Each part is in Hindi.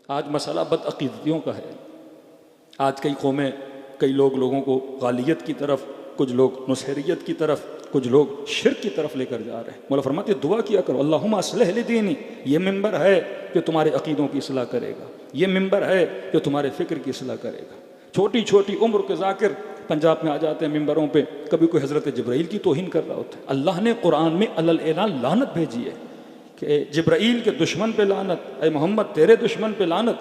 आज मसला बदअक़ीदतियों का है। आज कई कौमें, कई लोगों को गालियत की तरफ, कुछ लोग नुसैरियत की तरफ, कुछ लोग शिर्क की तरफ लेकर जा रहे हैं। मौला फरमाते दुआ किया करो, अल्लाहुम्मा अस्लिह ली दीनी। ये मिंबर है जो तुम्हारे अक़ीदों की इस्लाह करेगा, ये मिंबर है जो तुम्हारे फ़िक्र की इस्लाह करेगा। छोटी छोटी उम्र के ज़ाकिर पंजाब में आ जाते हैं मिंबरों पे, कभी कोई हज़रत जिब्राईल की तौहीन कर रहा होता है। अल्लाह ने कुरान में अलल एलान लानत भेजी है कि जिब्राईल के दुश्मन पे लानत, ऐ मोहम्मद तेरे दुश्मन पे लानत।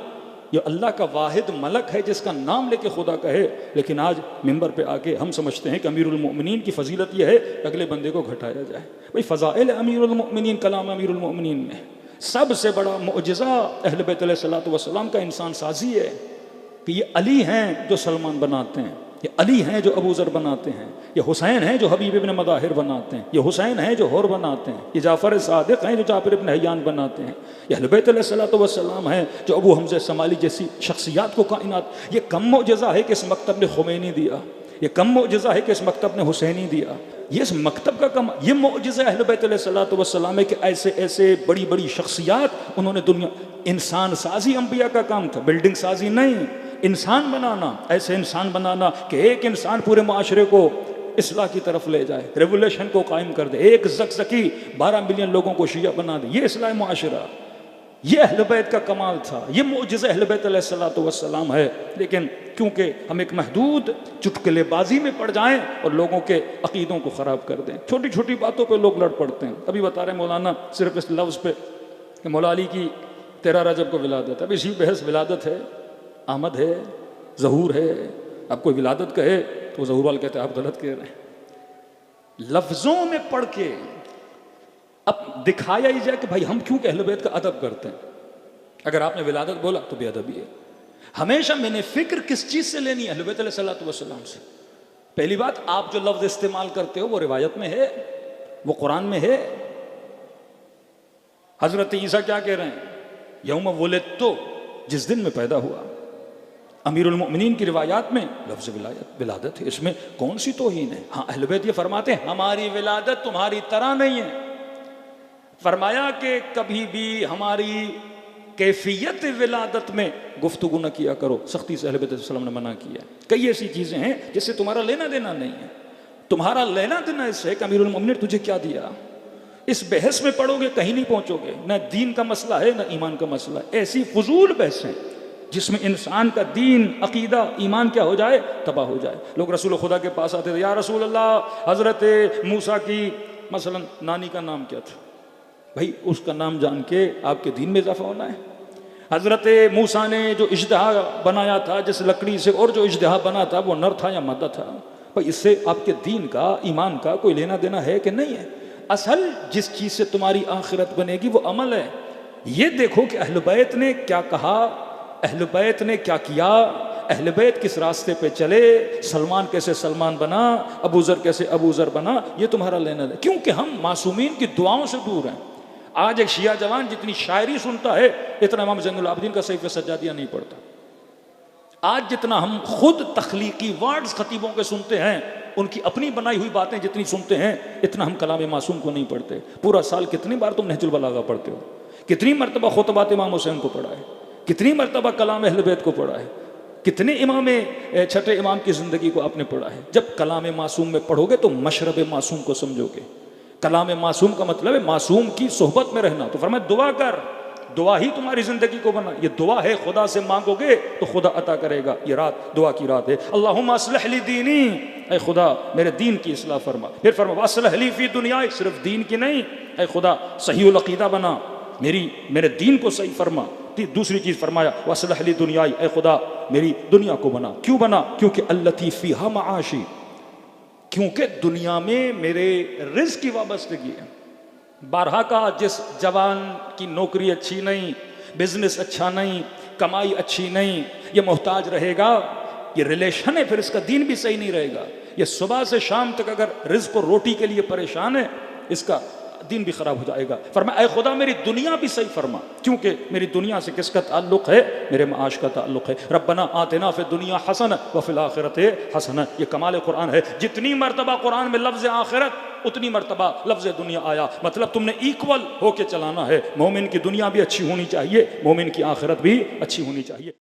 ये अल्लाह का वाहिद मलक है जिसका नाम लेके खुदा कहे। लेकिन आज मिंबर पे आके हम समझते हैं कि अमीरुल मोमिनीन की फजीलत यह है कि अगले बंदे को घटाया जाए। भाई फ़ज़ाइल अमीरुल मोमिनीन, कलाम अमीरुल मोमिनीन में सबसे बड़ा मुअजिज़ा अहले बैत अलैहिस्सलातु वस्सलाम का इंसान साजी है कि ये अली हैं जो सलमान बनाते हैं, ये अली हैं जो अबू ज़र बनाते हैं, ये हुसैन हैं जो हबीब इब्न मदाहिर बनाते हैं, ये हुसैन हैं जो होर बनाते हैं, ये जाफ़र सादिक हैं जो जाबिर इब्न हय्यान बनाते हैं, ये अहले बैत अलैहिस्सलातु वस्सलाम हैं जो अबू हमज़ा समाली जैसी शख्सियात को कायनात। ये कम मुअजिज़ा है कि इस मकतब ने खुमैनी दिया, ये कम मुअजिज़ा है कि इस मकतब ने हुसैनी दिया। ये इस मकतब का कम, ये मुअजिज़ा अहले बैत अलैहिस्सलातु वस्सलाम है कि ऐसे ऐसे बड़ी बड़ी शख्सियात उन्होंने दुनिया, इंसान साजी अंबिया का काम था, बिल्डिंग साजी नहीं, इंसान बनाना। ऐसे इंसान बनाना कि एक इंसान पूरे माशरे को इस्लाह की तरफ ले जाए, रेवोल्यूशन को कायम कर दे। एक ज़कज़की 12 मिलियन लोगों को शिया बना दे, ये इस्लाह माशरा। ये अहले बैत का कमाल था, ये मुअजिज़ा अहले बैत अलैहिस्सलातु वस्सलाम है। लेकिन क्योंकि हम एक महदूद चुटकुलेबाजी में पड़ जाएं और लोगों के अकीदों को ख़राब कर दें, छोटी छोटी बातों पे लोग लड़ पड़ते हैं। अभी बता रहे मौलाना सिर्फ इस लफ्ज़ पे कि मौला अली की 13 रजब को विलादत। अब इसी बहस विलादत है, आमद है, ज़हूर है। अब कोई विलादत कहे तो ज़हूर वाले कहते हैं आप गलत कह रहे हैं। लफ्ज़ों में पढ़ के अब दिखाया ही जाए कि भाई हम क्यों अहले बैत का अदब करते हैं। अगर आपने विलादत बोला तो बेअदबी है। हमेशा मैंने फिक्र किस चीज़ से लेनी है? अहले बैत अलैहिस्सलातु वस्सलाम से। पहली बात, आप जो लफ्ज़ इस्तेमाल करते हो वो रिवायत में है, वो कुरान में है। हज़रत ईसा क्या कह रहे हैं? यौम वुलिदतु, जिस दिन में पैदा हुआ। अमीरुल मोमिनीन की रिवायात में लफ्ज़ विलादत है, इसमें कौन सी तौहीन है? हाँ, अहले बैत ये फरमाते हैं हमारी विलादत तुम्हारी तरह नहीं है। फरमाया कि कभी भी हमारी कैफियत विलादत में गुफ्तगू न किया करो, सख्ती से अहले बैत सल्लम ने मना किया। कई ऐसी चीज़ें हैं जिससे तुम्हारा लेना देना नहीं है। तुम्हारा लेना देना इससे कि अमीरुल मोमिनीन तुझे क्या दिया। इस बहस में पढ़ोगे कहीं नहीं पहुँचोगे, न दीन का मसला है न ईमान का मसला है। ऐसी फजूल बहसें जिसमें इंसान का दीन, अकीदा, ईमान क्या हो जाए, तबाह हो जाए। लोग रसूल खुदा के पास आते थे, या रसूल अल्लाह, हज़रत मूसा की मसलन नानी का नाम क्या था? भाई उसका नाम जान के आपके दीन में इजाफा होना है। हज़रत मूसा ने जो इज्तिहा बनाया था जिस लकड़ी से, और जो इज्तिहा बना था वो नर था या मादा था? भाई इससे आपके दीन का, ईमान का कोई लेना देना है कि नहीं है? असल जिस चीज़ से तुम्हारी आखिरत बनेगी वो अमल है। ये देखो कि अहले बैत ने क्या कहा, अहले बैत ने क्या किया, अहले बैत किस रास्ते पे चले, सलमान कैसे सलमान बना, अबू ज़र कैसे अबू ज़र बना, ये तुम्हारा लेना है। क्योंकि हम मासूमीन की दुआओं से दूर हैं। आज एक शिया जवान जितनी शायरी सुनता है इतना इमाम ज़ैनुल आबिदीन का सहीफ़े सज्जादिया नहीं पढ़ता। आज जितना हम खुद तख्लीकी वर्ड्स खतीबों के सुनते हैं, उनकी अपनी बनाई हुई बातें जितनी सुनते हैं, इतना हम कलाम मासूम को नहीं पढ़ते। पूरा साल कितनी बार तुम नहजुल बलागा पढ़ते हो? कितनी मरतबा खुतबात इमाम हुसैन को पढ़ा है? कितनी मरतबा कलाम अहले बैत को पढ़ा है? कितने इमाम, छठे इमाम की ज़िंदगी को आपने पढ़ा है? जब कलाम मासूम में पढ़ोगे तो मशरब मासूम को समझोगे। कलाम मासूम का मतलब है मासूम की सोहबत में रहना। तो फरमाया दुआ कर, दुआ ही तुम्हारी ज़िंदगी को बना। ये दुआ है, खुदा से मांगोगे तो खुदा अता करेगा। ये रात दुआ की रात है। अल्लाहुम्मा अस्लिह ली दीनी, ऐ खुदा मेरे दीन की इस्लाह फरमा। फिर फरमा वअस्लिह ली फी दुनिया, सिर्फ दीन की नहीं, ऐ खुदा सहीउल अक़ीदा बना, मेरे दीन को सही फरमा। दूसरी चीज़ फरमाया वअस्लिह ली दुनिया, ऐ खुदा मेरी दुनिया को बना। क्यों बना? क्योंकि अल्लती फ़ीहा मआशी, क्योंकि दुनिया में मेरे रिज़्क़ की वाबस्तगी है। बारहा का जिस जवान की नौकरी अच्छी नहीं, बिजनेस अच्छा नहीं, कमाई अच्छी नहीं, ये मोहताज रहेगा, ये रिलेशन है, फिर इसका दीन भी सही नहीं रहेगा। ये सुबह से शाम तक अगर रिज़्क़ और रोटी के लिए परेशान है, इसका दीन भी खराब हो जाएगा। फरमाया ऐ खुदा मेरी दुनिया भी सही फरमा, क्योंकि मेरी दुनिया से किसका ताल्लुक़ है? मेरे माश का ताल्लुक़ है। रब्बना आतिना फिद दुनिया हसन व फिल आखिरति हसन। ये कमाल कुरान है। जितनी मरतबा कुरान में लफ्ज़ आखिरत, उतनी मर्तबा लफ्ज़ दुनिया आया। मतलब तुमने इक्वल होके चलाना है। मोमिन की दुनिया भी अच्छी होनी चाहिए, मोमिन की आखिरत भी अच्छी होनी चाहिए।